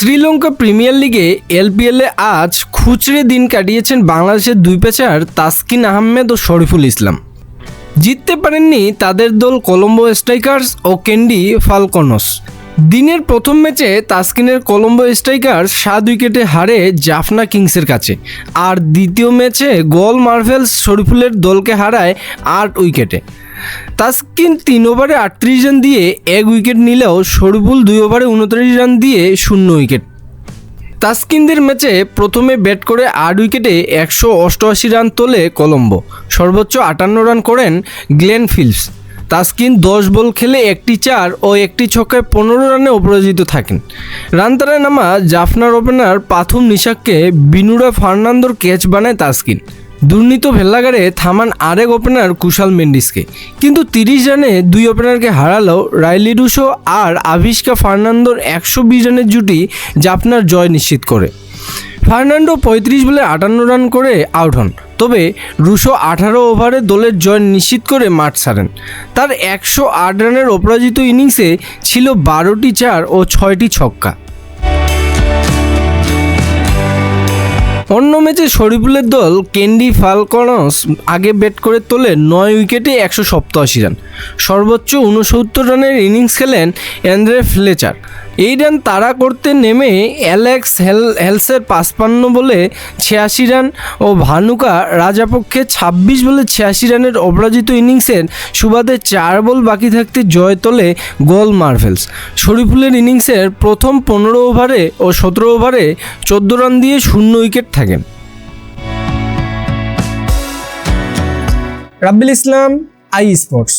Sri Lanka premier লিগে এলপিএলে আজ খুচরে দিন কাটিয়েছেন বাংলাদেশের দুই পেসার তাসকিন আহমেদ ও শরীফুল ইসলাম। জিততে পারেননি তাদের দল কলম্বো স্ট্রাইকার্স ও ক্যান্ডি ফালকনস। দিনের প্রথম ম্যাচে তাসকিনের কলম্বো স্ট্রাইকার্স 7 উইকেটে হারে জাফনা কিংসের কাছে, আর দ্বিতীয় ম্যাচে গোল মার্ভেলস শরীফুলের দলকে হারায় 8 উইকেটে। তাসকিন 3 ওভারে 38 রান দিয়ে 1 উইকেট নিলেও শরীফুল 2 ওভারে 29 রান দিয়ে 0 উইকেট। তাসকিনদের ম্যাচে প্রথমে ব্যাট করে 8 উইকেটে 188 রান তোলে কলম্বো। সর্বোচ্চ 58 রান করেন গ্লেন ফিল্পস। তাসকিন 10 বল খেলে 1টি 4 ও 1টি ছক্কায় 15 রানে অপরাজিত থাকেন। রানতারায় নামা জাফনার ওপেনার পাথুম নিশাককে বিনুরা ফার্নান্দোর ক্যাচ বানায় তাসকিন। দুর্নীত ভেল্লাগারে থামান আরেক ওপেনার কুশাল মেন্ডিসকে, কিন্তু 30 রানে 2 ওপেনারকে হারালো রাইলি রুশো আর আভিষ্কা ফার্নান্দোর 120 রানের জুটি জাফনার জয় নিশ্চিত করে। ফার্নান্ডো 35 বলে 58 রান করে আউট হন, তবে রুশো 18 ওভারে দলের জয় নিশ্চিত করে মাঠ ছাড়েন। তার 108 রানের অপরাজিত ইনিংসে ছিল 12টি 4 ও 6টি ছক্কা। অন্য ম্যাচে শরীফুলের দল ক্যান্ডি ফালকনস আগে ব্যাট করে তোলে 9 উইকেটে 187 রান। সর্বোচ্চ 69 রানের ইনিংস খেলেন অ্যান্দ্রে ফ্লেচার। এই রান তাড়া করতে নেমে অ্যালেক্স হেলসের 55 বলে 86 রান ও ভানুকা রাজাপক্ষে 26 বলে 86 রানের অপরাজিত ইনিংসের সুবাদে 4 বল বাকি থাকতে জয় তোলে গোল মার্ভেলস। শরীফুলের ইনিংসের প্রথম 15 ওভারে ও 17 ওভারে 14 রান দিয়ে 0 উইকেট থাকেন। রাব্বিল ইসলাম, আই স্পোর্টস।